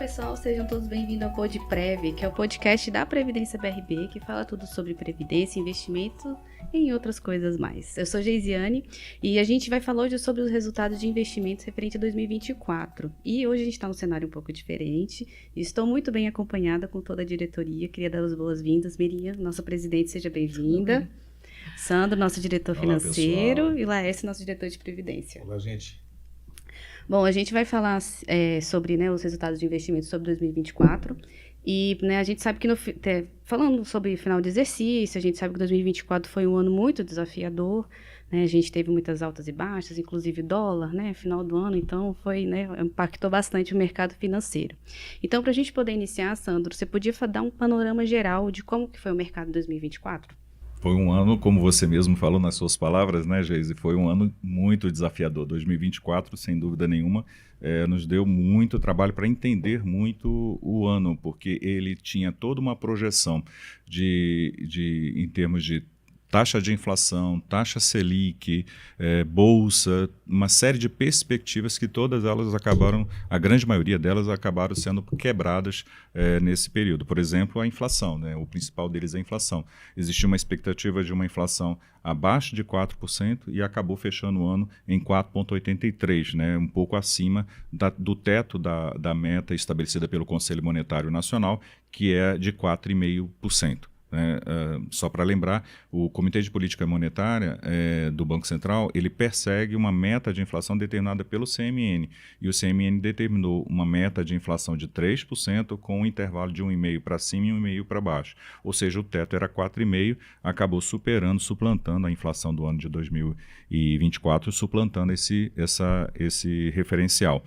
pessoal, sejam todos bem-vindos ao PodPrev, que é o podcast da Previdência BRB, que fala tudo sobre previdência, investimento e outras coisas mais. Eu sou Geisiane e a gente vai falar hoje sobre os resultados de investimentos referente a 2024. E hoje a gente está num cenário um pouco diferente e estou muito bem acompanhada com toda a diretoria. Queria dar as boas-vindas. Miriam, nossa presidente, seja bem-vinda. Sandro, nosso diretor financeiro, pessoal. E Laércio, nosso diretor de previdência. Olá, gente. Bom, a gente vai falar sobre os resultados de investimentos sobre 2024 e a gente sabe que, falando sobre final de exercício, a gente sabe que 2024 foi um ano muito desafiador, né? A gente teve muitas altas e baixas, inclusive dólar, final do ano, então impactou bastante o mercado financeiro. Então, para a gente poder iniciar, Sandro, você podia dar um panorama geral de como que foi o mercado em 2024? Foi um ano, como você mesmo falou nas suas palavras, né, Geise? Foi um ano muito desafiador. 2024, sem dúvida nenhuma, nos deu muito trabalho para entender muito o ano, porque ele tinha toda uma projeção em termos de taxa de inflação, taxa Selic, bolsa, uma série de perspectivas que todas elas acabaram, a grande maioria delas acabaram sendo quebradas nesse período. Por exemplo, a inflação, né? O principal deles é a inflação. Existia uma expectativa de uma inflação abaixo de 4% e acabou fechando o ano em 4,83%, né? Um pouco acima do teto da meta estabelecida pelo Conselho Monetário Nacional, que é de 4,5%. Só para lembrar, o Comitê de Política Monetária do Banco Central, ele persegue uma meta de inflação determinada pelo CMN, e o CMN determinou uma meta de inflação de 3% com um intervalo de 1,5% para cima e 1,5% para baixo, ou seja, o teto era 4,5%, acabou suplantando a inflação do ano de 2024, suplantando esse referencial.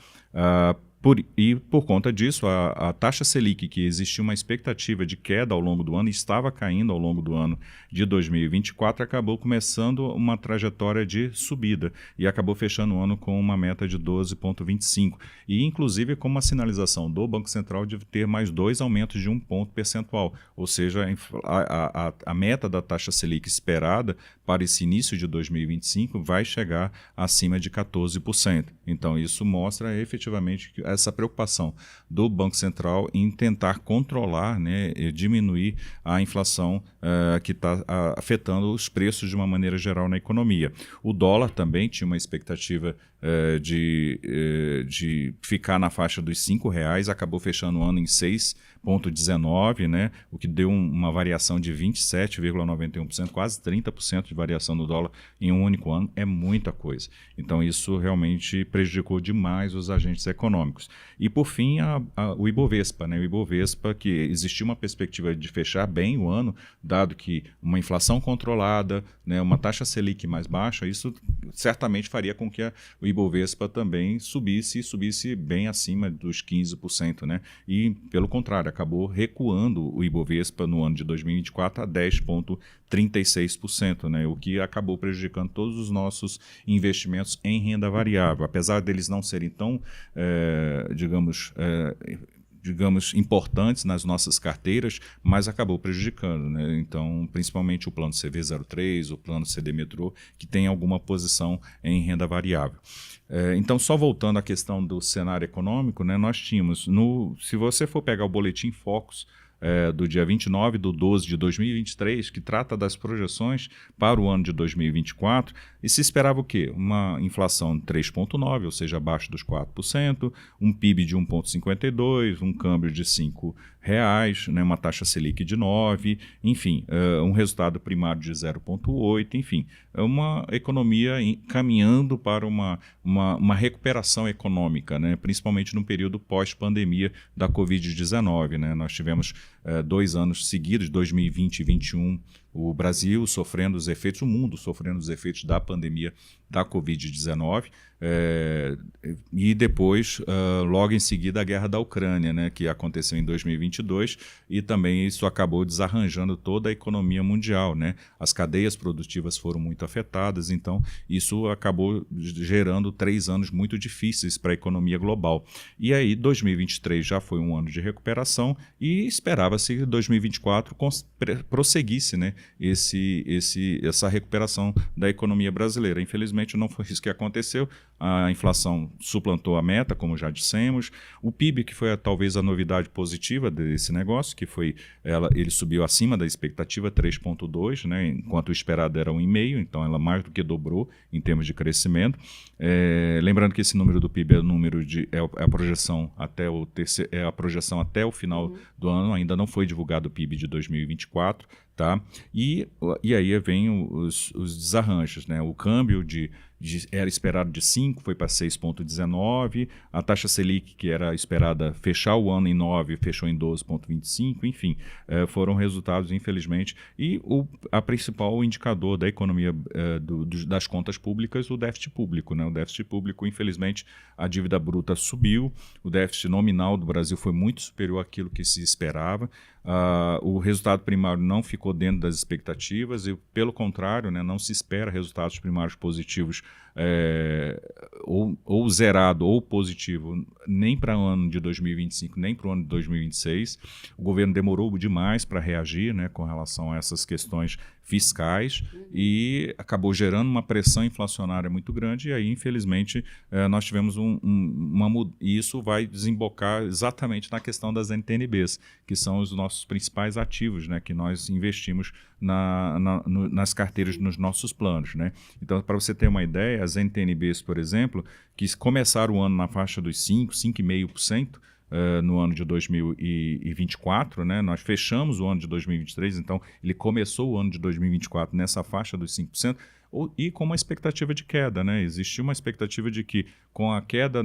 Por conta disso, a taxa Selic, que existia uma expectativa de queda ao longo do ano, estava caindo ao longo do ano de 2024, acabou começando uma trajetória de subida e acabou fechando o ano com uma meta de 12,25%. E, inclusive, com uma sinalização do Banco Central de ter mais 2 aumentos de 1 ponto percentual. Ou seja, a meta da taxa Selic esperada para esse início de 2025 vai chegar acima de 14%. Então, isso mostra efetivamente que essa preocupação do Banco Central em tentar controlar, diminuir a inflação que está afetando os preços de uma maneira geral na economia. O dólar também tinha uma expectativa de ficar na faixa dos R$5, acabou fechando o ano em 6,19, o que deu uma variação de 27,91%, quase 30% de variação no dólar em um único ano, é muita coisa. Então isso realmente prejudicou demais os agentes econômicos. E por fim, o Ibovespa, o Ibovespa, que existia uma perspectiva de fechar bem o ano, dado que uma inflação controlada, uma taxa Selic mais baixa, isso certamente faria com que o Ibovespa também subisse bem acima dos 15%, E, pelo contrário, acabou recuando o Ibovespa no ano de 2024 a 10,36%, O que acabou prejudicando todos os nossos investimentos em renda variável. Apesar deles não serem tão, digamos, importantes nas nossas carteiras, mas acabou prejudicando, Então, principalmente o plano CV03, o plano CD Metrô, que tem alguma posição em renda variável. Então, só voltando à questão do cenário econômico, nós tínhamos, se você for pegar o Boletim Focus, do dia 29/12 de 2023, que trata das projeções para o ano de 2024, e se esperava o quê? Uma inflação de 3,9%, ou seja, abaixo dos 4%, um PIB de 1,52%, um câmbio de R$5, uma taxa Selic de 9%, enfim, um resultado primário de 0,8%, enfim, uma economia caminhando para uma recuperação econômica, principalmente no período pós-pandemia da Covid-19. Nós tivemos 2 anos seguidos, 2020 e 2021, o Brasil sofrendo os efeitos, o mundo sofrendo os efeitos da pandemia da Covid-19, e depois, logo em seguida, a guerra da Ucrânia, que aconteceu em 2022, e também isso acabou desarranjando toda a economia mundial. As cadeias produtivas foram muito afetadas, então isso acabou gerando 3 anos muito difíceis para a economia global. E aí, 2023 já foi um ano de recuperação e esperava esperava-se que 2024 prosseguisse, né, essa recuperação da economia brasileira. Infelizmente, não foi isso que aconteceu. A inflação suplantou a meta, como já dissemos. O PIB, que foi talvez a novidade positiva desse negócio, que foi ele subiu acima da expectativa, 3,2, né, enquanto o esperado era 1,5, então ela mais do que dobrou em termos de crescimento. Lembrando que esse número do PIB é o número a projeção até o final do ano, ainda não foi divulgado o PIB de 2024, tá? E aí vem os desarranjos, né? O câmbio era esperado de 5, foi para 6,19, a taxa Selic, que era esperada fechar o ano em 9, fechou em 12,25, enfim, foram resultados, infelizmente, e a principal indicador da economia das contas públicas, o déficit público, né? O déficit público, infelizmente, a dívida bruta subiu, o déficit nominal do Brasil foi muito superior àquilo que se esperava, o resultado primário não ficou dentro das expectativas e, pelo contrário, né, não se espera resultados primários positivos ou zerado ou positivo nem para o ano de 2025, nem para o ano de 2026. O governo demorou demais para reagir, né, com relação a essas questões fiscais e acabou gerando uma pressão inflacionária muito grande e aí, infelizmente, nós tivemos e isso vai desembocar exatamente na questão das NTNBs, que são os nossos principais ativos, né, que nós investimos nas carteiras, nos nossos planos, né? Então, para você ter uma ideia, as NTNBs, por exemplo, que começaram o ano na faixa dos 5,5%, no ano de 2024, né? Nós fechamos o ano de 2023, então ele começou o ano de 2024 nessa faixa dos 5%, e com uma expectativa de queda, né? Existia uma expectativa de que, com a queda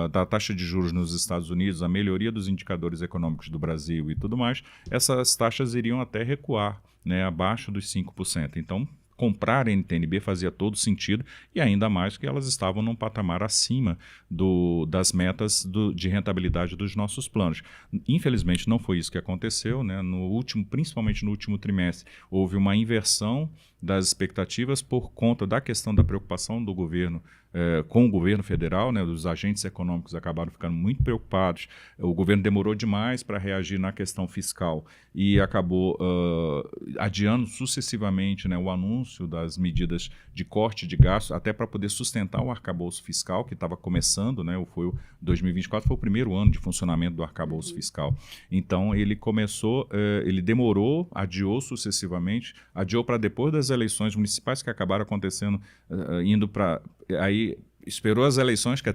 da taxa de juros nos Estados Unidos, a melhoria dos indicadores econômicos do Brasil e tudo mais, essas taxas iriam até recuar, né? Abaixo dos 5%. Então, comprar NTNB fazia todo sentido, e ainda mais que elas estavam num patamar acima das metas de rentabilidade dos nossos planos. Infelizmente, não foi isso que aconteceu, né? Principalmente no último trimestre, houve uma inversão das expectativas por conta da questão da preocupação do governo com o governo federal, né? Os agentes econômicos acabaram ficando muito preocupados, o governo demorou demais para reagir na questão fiscal e acabou adiando sucessivamente, né, o anúncio das medidas de corte de gastos, até para poder sustentar o arcabouço fiscal, que estava começando, né? 2024 foi o primeiro ano de funcionamento do arcabouço fiscal. Então, ele ele demorou, adiou sucessivamente, adiou para depois das eleições municipais que acabaram acontecendo, indo para... Aí esperou as eleições, que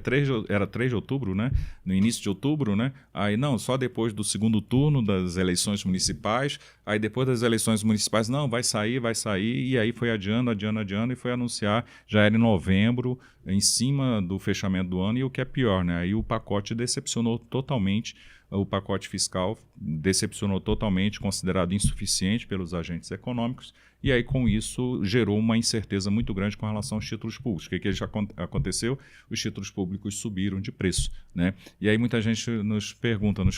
era 3 de outubro, né? No início de outubro, né? Aí não, só depois do segundo turno das eleições municipais, aí depois das eleições municipais, não, vai sair, e aí foi adiando, e foi anunciar, já era em novembro, em cima do fechamento do ano, e o que é pior, né? Aí o pacote decepcionou totalmente, o pacote fiscal decepcionou totalmente, considerado insuficiente pelos agentes econômicos, e aí com isso gerou uma incerteza muito grande com relação aos títulos públicos. O que já aconteceu? Os títulos públicos subiram de preço, né? E aí muita gente nos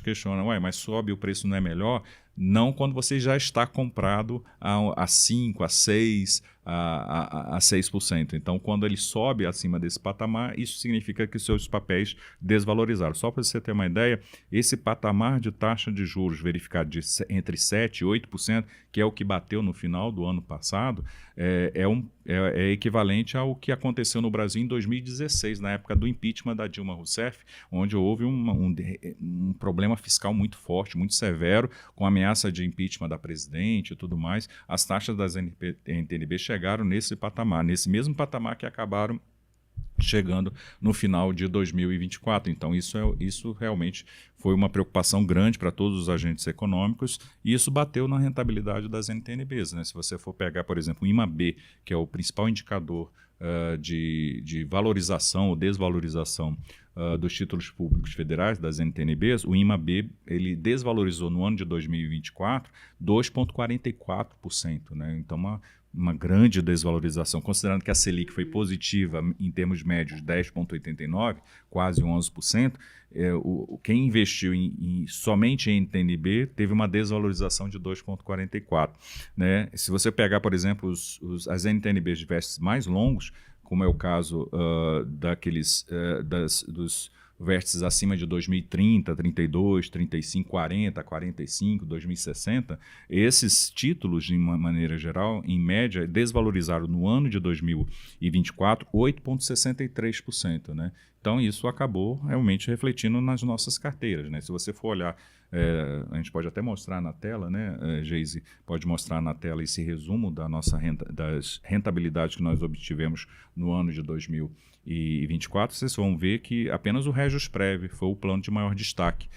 questiona, mas sobe o preço, não é melhor? Não quando você já está comprado a 5%, a 6%, a 6%. Então, quando ele sobe acima desse patamar, isso significa que seus papéis desvalorizaram. Só para você ter uma ideia, esse patamar de taxa de juros verificado entre 7% e 8%, que é o que bateu no final do ano passado, é equivalente ao que aconteceu no Brasil em 2016, na época do impeachment da Dilma Rousseff, onde houve um problema fiscal muito forte, muito severo, com ameaça de impeachment da presidente e tudo mais. As taxas das NTNB chegaram nesse mesmo patamar que acabaram chegando no final de 2024. Então, isso realmente foi uma preocupação grande para todos os agentes econômicos e isso bateu na rentabilidade das NTNBs, né? Se você for pegar, por exemplo, o IMAB, que é o principal indicador de valorização ou desvalorização dos títulos públicos federais, das NTNBs, o IMAB ele desvalorizou no ano de 2024 2,44%, né? Então, uma grande desvalorização, considerando que a Selic foi positiva em termos médios 10,89%, quase 11%, quem investiu somente em NTNB teve uma desvalorização de 2,44%. Né? Se você pegar, por exemplo, as NTNBs de vestes mais longos, como é o caso dos vértices acima de 2030, 32, 35, 40, 45, 2060, esses títulos, de uma maneira geral, em média, desvalorizaram no ano de 2024 8,63%, né? Então, isso acabou realmente refletindo nas nossas carteiras, né? Se você for olhar, a gente pode até mostrar na tela, né, Geise, pode mostrar na tela esse resumo da nossa das rentabilidades que nós obtivemos no ano de 2024, vocês vão ver que apenas o RegioSprev foi o plano de maior destaque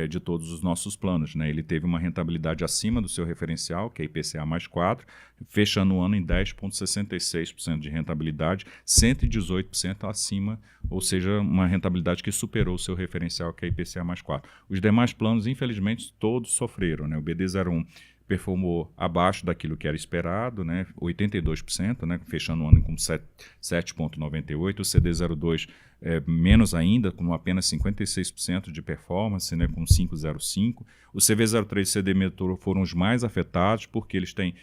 de todos os nossos planos, né? Ele teve uma rentabilidade acima do seu referencial, que é IPCA mais 4, fechando o ano em 10,66% de rentabilidade, 118% acima, ou seja, uma rentabilidade que superou o seu referencial, que é IPCA mais 4. Os demais planos, infelizmente, todos sofreram, né? O BD01 performou abaixo daquilo que era esperado, né, 82%, né, fechando o ano com 7,98%, o CD02 menos ainda, com apenas 56% de performance, né, com 5,05%, o CV03 e o CD Metrô foram os mais afetados, porque eles têm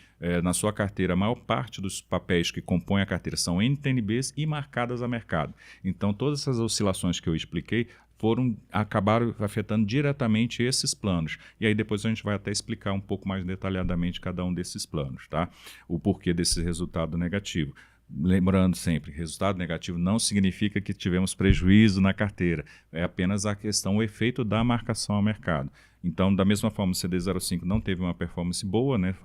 na sua carteira, a maior parte dos papéis que compõem a carteira são NTNBs e marcadas a mercado. Então, todas essas oscilações que eu expliquei acabaram afetando diretamente esses planos. E aí depois a gente vai até explicar um pouco mais detalhadamente cada um desses planos, tá? O porquê desse resultado negativo. Lembrando sempre, resultado negativo não significa que tivemos prejuízo na carteira, é apenas a questão, o efeito da marcação ao mercado. Então, da mesma forma, o CD05 não teve uma performance boa, né?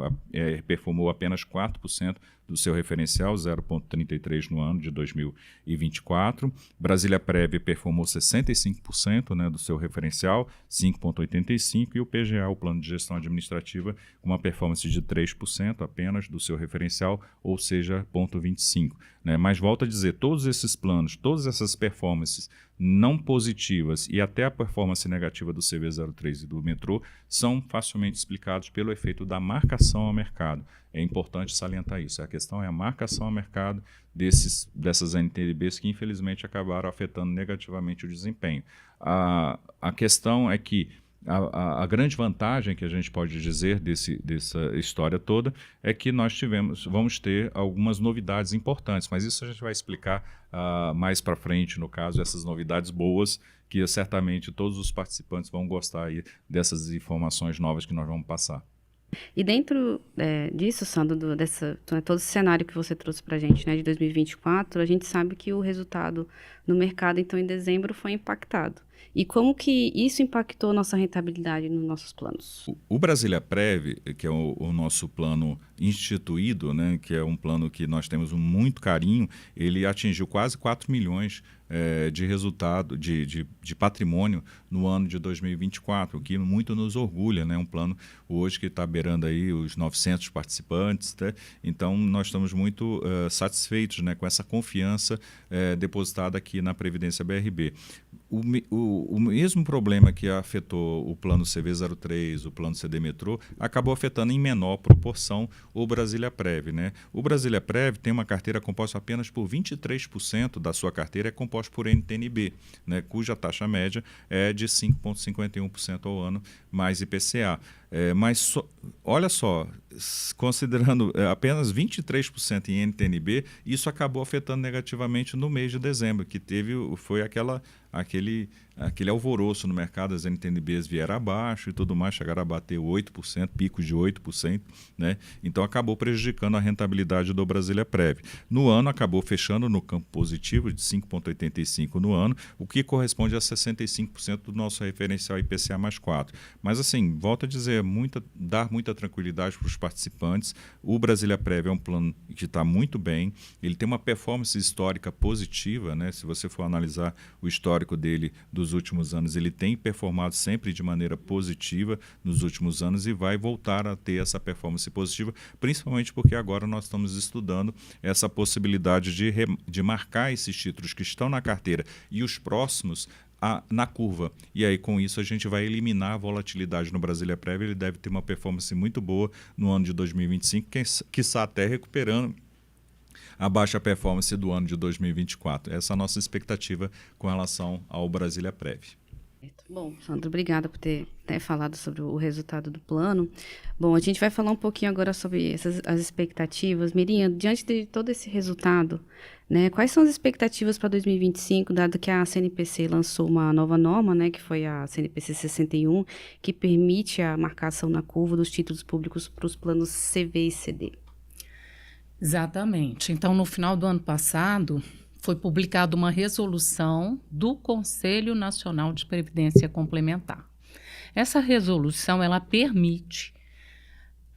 Performou apenas 4% do seu referencial, 0,33 no ano de 2024. Brasília Prev performou 65%, né, do seu referencial, 5,85%, e o PGA, o Plano de Gestão Administrativa, com uma performance de 3% apenas do seu referencial, ou seja, 0,25%. Né? Mas volto a dizer, todos esses planos, todas essas performances não positivas e até a performance negativa do CV03 e do Metrô são facilmente explicados pelo efeito da marcação ao mercado. É importante salientar isso. A questão é a marcação ao mercado dessas NTNBs que infelizmente acabaram afetando negativamente o desempenho. A questão é que a grande vantagem que a gente pode dizer dessa história toda é que nós vamos ter algumas novidades importantes, mas isso a gente vai explicar mais para frente, no caso, essas novidades boas, que certamente todos os participantes vão gostar aí dessas informações novas que nós vamos passar. E dentro disso, Sandro, todo esse cenário que você trouxe para a gente, né, de 2024, a gente sabe que o resultado no mercado, então, em dezembro, foi impactado. E como que isso impactou nossa rentabilidade nos nossos planos? O Brasília Prev, que é o nosso plano instituído, né, que é um plano que nós temos muito carinho, ele atingiu quase 4 milhões de resultado, de patrimônio no ano de 2024, o que muito nos orgulha, né? Um plano hoje que está beirando aí os 900 participantes, né? Então nós estamos muito satisfeitos, né, com essa confiança depositada aqui na Previdência BRB. O mesmo problema que afetou o plano CV03, o plano CD Metrô, acabou afetando em menor proporção o Brasília Prev, né? O Brasília Prev tem uma carteira composta apenas por 23% da sua carteira é composta por NTNB, né, cuja taxa média é de 5,51% ao ano, mais IPCA. Mas olha só, considerando apenas 23% em NTNB, isso acabou afetando negativamente no mês de dezembro, que foi aquele alvoroço no mercado, as NTNBs vieram abaixo e tudo mais, chegaram a bater 8%, picos de 8%, né? Então acabou prejudicando a rentabilidade do Brasília Prev. No ano acabou fechando no campo positivo de 5,85% no ano, o que corresponde a 65% do nosso referencial IPCA mais 4. Mas assim, volto a dizer, dar muita tranquilidade para os participantes. O Brasília Prev é um plano que está muito bem, ele tem uma performance histórica positiva, né? Se você for analisar o histórico dele dos últimos anos, ele tem performado sempre de maneira positiva nos últimos anos e vai voltar a ter essa performance positiva, principalmente porque agora nós estamos estudando essa possibilidade de marcar esses títulos que estão na carteira e os próximos na curva. E aí, com isso, a gente vai eliminar a volatilidade no Brasília Prev. Ele deve ter uma performance muito boa no ano de 2025, quiçá até recuperando a baixa performance do ano de 2024. Essa é a nossa expectativa com relação ao Brasília Prev. Bom, Sandra, obrigada por ter falado sobre o resultado do plano. Bom, a gente vai falar um pouquinho agora sobre as expectativas. Miriam, diante de todo esse resultado, né, quais são as expectativas para 2025, dado que a CNPC lançou uma nova norma, né, que foi a CNPC 61, que permite a marcação na curva dos títulos públicos para os planos CV e CD? Exatamente. Então, no final do ano passado, foi publicada uma resolução do Conselho Nacional de Previdência Complementar. Essa resolução, ela permite,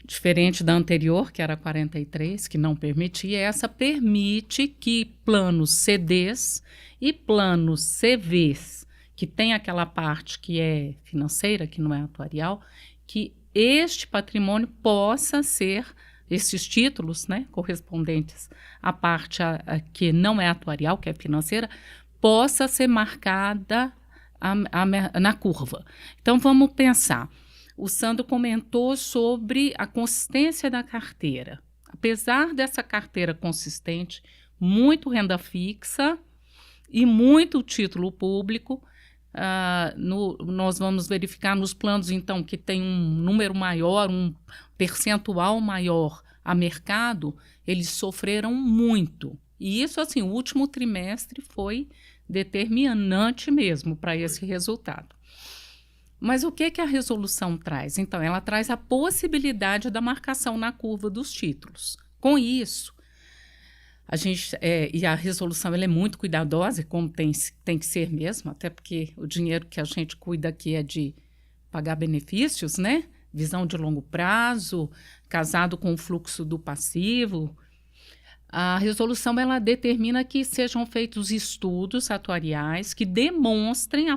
diferente da anterior, que era a 43, que não permitia, essa permite que planos CDs e planos CVs, que tem aquela parte que é financeira, que não é atuarial, que este patrimônio possa ser, esses títulos, né, correspondentes à parte que não é atuarial, que é financeira, possa ser marcada na curva. Então, vamos pensar. O Sandro comentou sobre a consistência da carteira. Apesar dessa carteira consistente, muito renda fixa e muito título público, nós vamos verificar nos planos, então, que tem um número maior, um percentual maior a mercado, eles sofreram muito. E isso, assim, o último trimestre foi determinante mesmo para esse resultado. Mas o que a resolução traz? Então, ela traz a possibilidade da marcação na curva dos títulos. Com isso, e a resolução ela é muito cuidadosa, como tem que ser mesmo, até porque o dinheiro que a gente cuida aqui é de pagar benefícios, né? Visão de longo prazo, casado com o fluxo do passivo. A resolução ela determina que sejam feitos estudos atuariais que demonstrem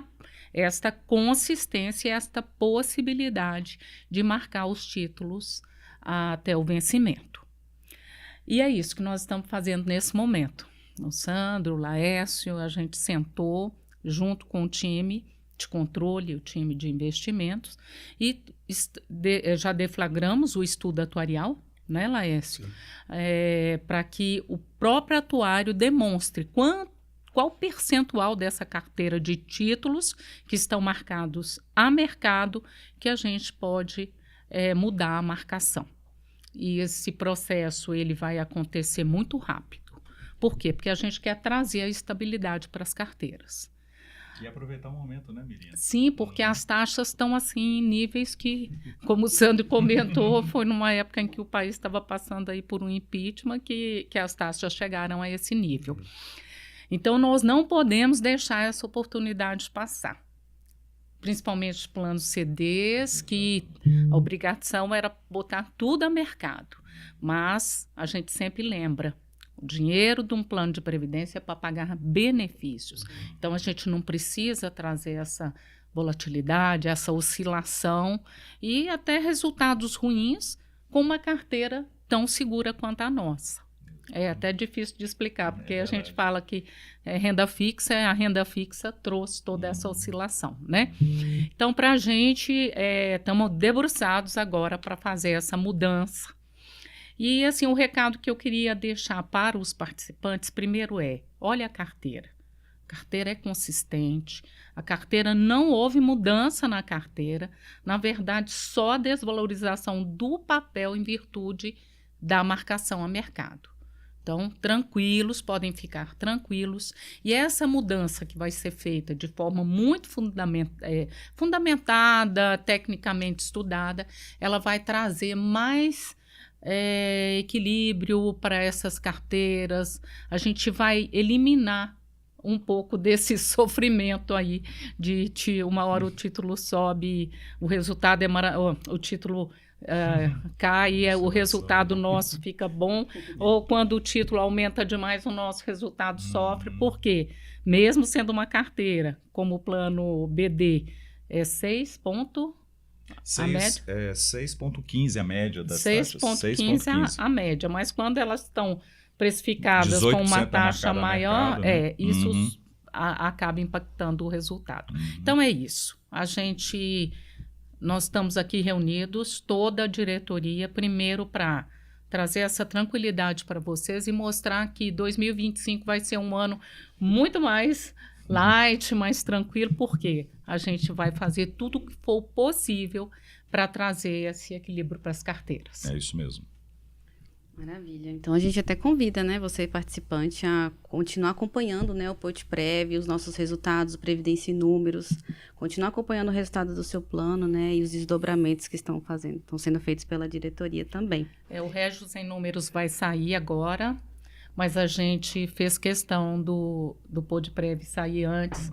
esta consistência e esta possibilidade de marcar os títulos até o vencimento. E é isso que nós estamos fazendo nesse momento. O Sandro, o Laércio, a gente sentou junto com o time de controle, o time de investimentos, e já deflagramos o estudo atuarial, né, Laércio? Para que o próprio atuário demonstre qual percentual dessa carteira de títulos que estão marcados a mercado que a gente pode mudar a marcação. E esse processo ele vai acontecer muito rápido. Por quê? Porque a gente quer trazer a estabilidade para as carteiras. E aproveitar o momento, né, Miriam? Sim, porque as taxas estão assim em níveis que, como o Sandro comentou, foi numa época em que o país estava passando aí por um impeachment que as taxas chegaram a esse nível. Então, nós não podemos deixar essa oportunidade passar. Principalmente os planos CDs, que a obrigação era botar tudo a mercado. Mas a gente sempre lembra, o dinheiro de um plano de previdência é para pagar benefícios. Então, a gente não precisa trazer essa volatilidade, essa oscilação e até resultados ruins com uma carteira tão segura quanto a nossa. É até difícil de explicar, porque a gente fala que renda fixa, a renda fixa trouxe toda essa oscilação, né? Então, para a gente, estamos debruçados agora para fazer essa mudança. E, assim, o recado que eu queria deixar para os participantes, primeiro olha a carteira. A carteira é consistente, a carteira não houve mudança na carteira, na verdade, só a desvalorização do papel em virtude da marcação a mercado. Então, tranquilos, podem ficar tranquilos. E essa mudança que vai ser feita de forma muito fundamentada, tecnicamente estudada, ela vai trazer mais equilíbrio para essas carteiras. A gente vai eliminar um pouco desse sofrimento aí de uma hora o título sobe, o resultado o título cai, o resultado nosso fica bom, ou quando o título aumenta demais, o nosso resultado sofre. Por quê? Mesmo sendo uma carteira, como o plano BD, é 6,15 a média das taxas. 6,15 a média, mas quando elas estão precificadas com uma taxa maior, mercado, né? Isso acaba impactando o resultado. Então é isso. Nós estamos aqui reunidos, toda a diretoria, primeiro para trazer essa tranquilidade para vocês e mostrar que 2025 vai ser um ano muito mais light, mais tranquilo, porque a gente vai fazer tudo o que for possível para trazer esse equilíbrio para as carteiras. É isso mesmo. Maravilha. Então a gente até convida, né, você participante a continuar acompanhando, né, o PodPrev, os nossos resultados, o Previdência em Números, continuar acompanhando o resultado do seu plano, né, e os desdobramentos que estão sendo feitos pela diretoria também. O Regis em Números vai sair agora, mas a gente fez questão do PodPrev sair antes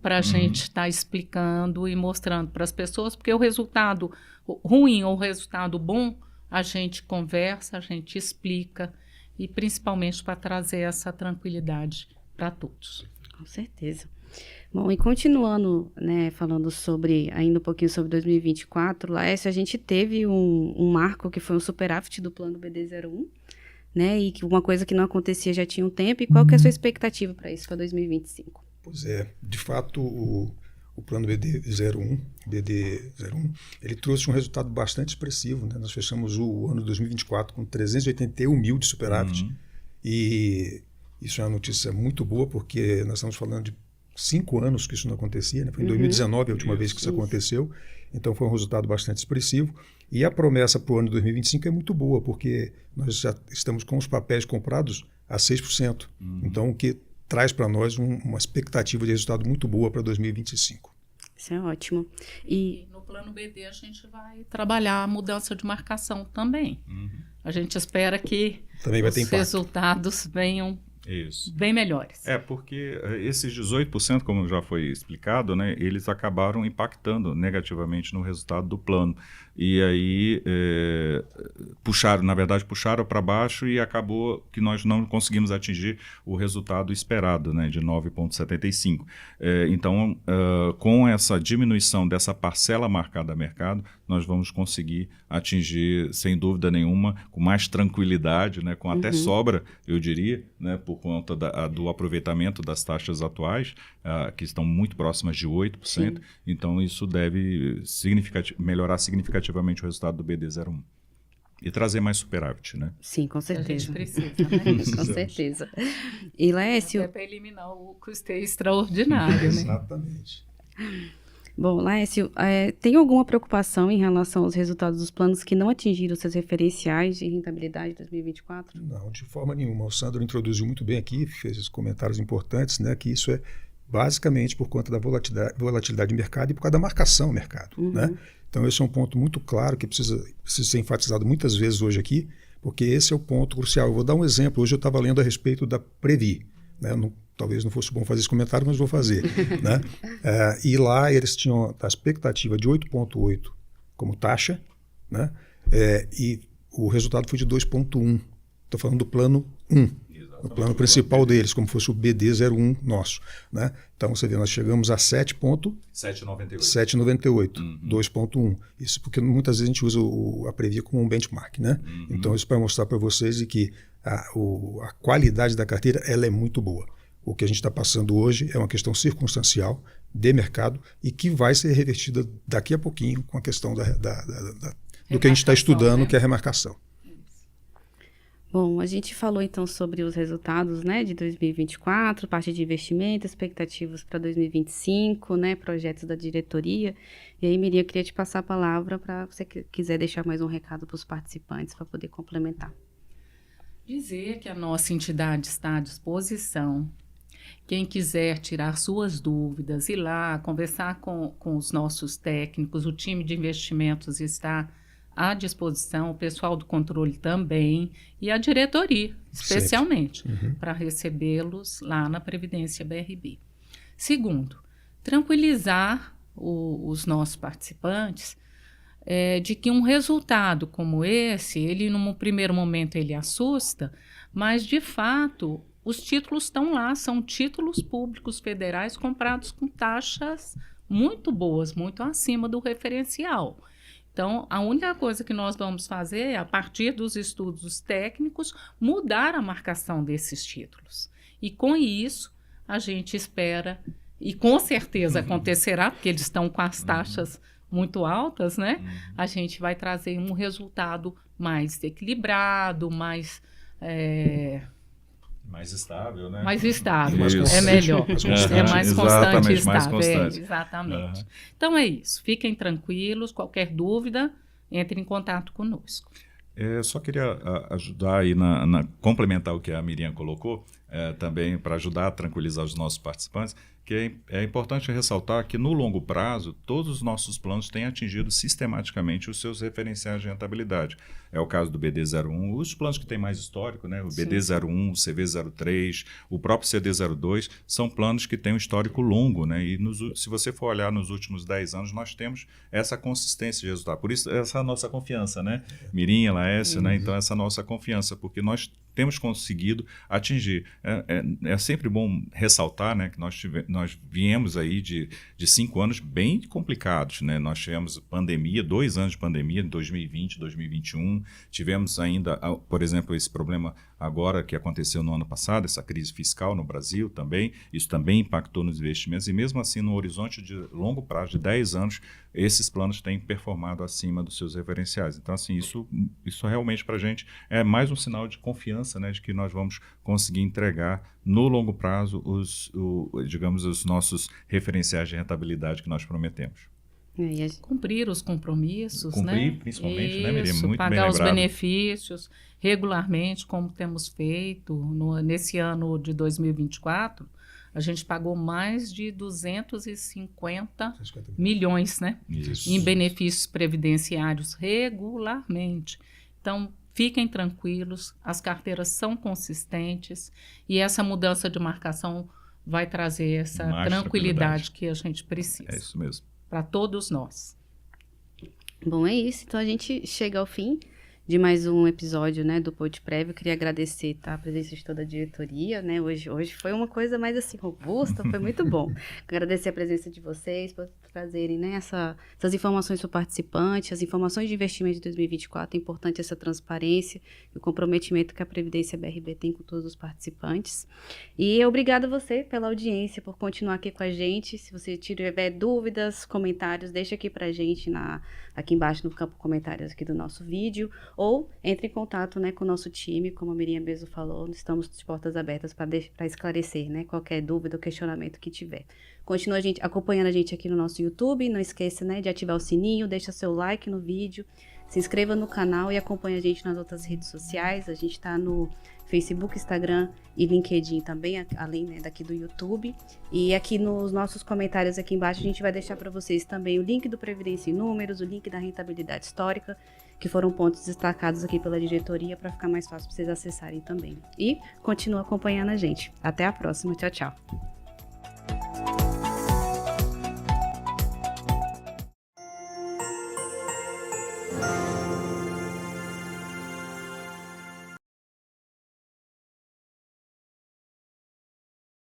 para a gente estar explicando e mostrando para as pessoas, porque o resultado ruim ou o resultado bom a gente conversa, a gente explica, e principalmente para trazer essa tranquilidade para todos. Com certeza. Bom, e continuando, né, falando ainda um pouquinho sobre 2024, Laércio, a gente teve um marco que foi um superávit do plano BD01, né, e que uma coisa que não acontecia já tinha um tempo, e qual que é a sua expectativa para isso, para 2025? Pois é, de fato, o plano BD01, ele trouxe um resultado bastante expressivo, né? Nós fechamos o ano de 2024 com 381 mil de superávit, e isso é uma notícia muito boa, porque nós estamos falando de 5 anos que isso não acontecia, né? Foi em 2019 a última vez que isso aconteceu, então foi um resultado bastante expressivo, e a promessa para o ano de 2025 é muito boa, porque nós já estamos com os papéis comprados a 6%, então o que traz para nós uma expectativa de resultado muito boa para 2025. Isso é ótimo. E no plano BD a gente vai trabalhar a mudança de marcação também. A gente espera que os resultados venham bem melhores. Porque esses 18%, como já foi explicado, né, eles acabaram impactando negativamente no resultado do plano. E aí puxaram para baixo, e acabou que nós não conseguimos atingir o resultado esperado, né, de 9,75. Então, com essa diminuição dessa parcela marcada a mercado, nós vamos conseguir atingir, sem dúvida nenhuma, com mais tranquilidade, né, com até sobra, eu diria, né, por conta do aproveitamento das taxas atuais, que estão muito próximas de 8%. Sim. Então, isso deve melhorar significativamente o resultado do BD01. E trazer mais superávit, né? Sim, com certeza. A gente precisa, né? Com certeza. E, Laércio... Até para eliminar o custeio extraordinário, né? Exatamente. Bom, Laércio, tem alguma preocupação em relação aos resultados dos planos que não atingiram seus referenciais de rentabilidade de 2024? Não, de forma nenhuma. O Sandro introduziu muito bem aqui, fez os comentários importantes, né, que isso é basicamente por conta da volatilidade de mercado e por causa da marcação do mercado. Né? Então, esse é um ponto muito claro que precisa ser enfatizado muitas vezes hoje aqui, porque esse é o ponto crucial. Eu vou dar um exemplo. Hoje eu estava lendo a respeito da Previ, né? Talvez não fosse bom fazer esse comentário, mas vou fazer. Né? E lá eles tinham a expectativa de 8,8 como taxa, né? E o resultado foi de 2,1. Estou falando do plano 1. O plano principal deles, como fosse o BD01 nosso. Né? Então, você vê, nós chegamos a 7,98, 2,1. Isso porque muitas vezes a gente usa a Previ como um benchmark. Né? Então, isso para mostrar para vocês que a qualidade da carteira ela é muito boa. O que a gente está passando hoje é uma questão circunstancial de mercado e que vai ser revertida daqui a pouquinho com a questão do que a gente está estudando, né? Que é a remarcação. Bom, a gente falou então sobre os resultados, né, de 2024, parte de investimento, expectativas para 2025, né, projetos da diretoria. E aí, Miriam, eu queria te passar a palavra para você que quiser deixar mais um recado para os participantes para poder complementar. Dizer que a nossa entidade está à disposição. Quem quiser tirar suas dúvidas, ir lá, conversar com os nossos técnicos, o time de investimentos está à disposição, o pessoal do controle também, e a diretoria, especialmente, para recebê-los lá na Previdência BRB. Segundo, tranquilizar os nossos participantes de que um resultado como esse, ele num primeiro momento ele assusta, mas de fato os títulos estão lá, são títulos públicos federais comprados com taxas muito boas, muito acima do referencial. Então, a única coisa que nós vamos fazer é, a partir dos estudos técnicos, mudar a marcação desses títulos. E com isso, a gente espera, e com certeza acontecerá, porque eles estão com as taxas muito altas, né? A gente vai trazer um resultado mais equilibrado, mais Mais estável, né? Mais estável, Mais é constante. melhor. Mais constante. É mais constante e Exatamente, mais estável. constante. Exatamente. Uhum. Então é isso. Fiquem tranquilos. Qualquer dúvida, entre em contato conosco. Eu só queria ajudar aí complementar o que a Miriam colocou, também para ajudar a tranquilizar os nossos participantes, que é importante ressaltar que no longo prazo, todos os nossos planos têm atingido sistematicamente os seus referenciais de rentabilidade. É o caso do BD01, os planos que têm mais histórico, né? O BD01, o CV03, o próprio CD02, são planos que têm um histórico longo, né? E se você for olhar nos últimos 10 anos, nós temos essa consistência de resultado. Por isso, essa é a nossa confiança, né? Mirinha, Laércio, né? Então, essa nossa confiança, porque nós temos conseguido atingir. É sempre bom ressaltar, né, que nós viemos aí de 5 anos bem complicados, né? Nós tivemos pandemia, 2 anos de pandemia, em 2020, 2021. Tivemos ainda, por exemplo, esse problema agora que aconteceu no ano passado, essa crise fiscal no Brasil também. Isso também impactou nos investimentos. E mesmo assim, no horizonte de longo prazo, de 10 anos, esses planos têm performado acima dos seus referenciais. Então, assim, isso realmente para a gente é mais um sinal de confiança, né, de que nós vamos conseguir entregar no longo prazo digamos, os nossos referenciais de rentabilidade que nós prometemos. Cumprir os compromissos, Cumprir, né? principalmente, né, Miriam? Muito pagar bem os lembrado. benefícios regularmente, como temos feito nesse ano de 2024. A gente pagou mais de 250 milhões, né? Isso. Em benefícios previdenciários regularmente. Então, fiquem tranquilos, as carteiras são consistentes e essa mudança de marcação vai trazer essa Mais tranquilidade que a gente precisa. É isso mesmo. Para todos nós. Bom, é isso. Então a gente chega ao fim de mais um episódio, né, do Pod Prévio. Eu queria agradecer, tá, a presença de toda a diretoria, né? Hoje foi uma coisa mais assim robusta, foi muito bom. Agradecer a presença de vocês por trazerem, né, essas informações para o participante, as informações de investimento de 2024. É importante essa transparência e o comprometimento que a Previdência BRB tem com todos os participantes. E obrigada a você pela audiência, por continuar aqui com a gente. Se você tiver dúvidas, comentários, deixa aqui pra gente aqui embaixo no campo comentários aqui do nosso vídeo, ou entre em contato, né, com o nosso time, como a Miriam mesmo falou, estamos de portas abertas para esclarecer, né, qualquer dúvida ou questionamento que tiver. Continua acompanhando a gente aqui no nosso YouTube, não esqueça, né, de ativar o sininho, deixa seu like no vídeo, se inscreva no canal e acompanhe a gente nas outras redes sociais. A gente está no Facebook, Instagram e LinkedIn também, além, né, daqui do YouTube. E aqui nos nossos comentários aqui embaixo a gente vai deixar para vocês também o link do Previdência em Números, o link da rentabilidade histórica, que foram pontos destacados aqui pela diretoria para ficar mais fácil para vocês acessarem também. E continua acompanhando a gente. Até a próxima. Tchau, tchau.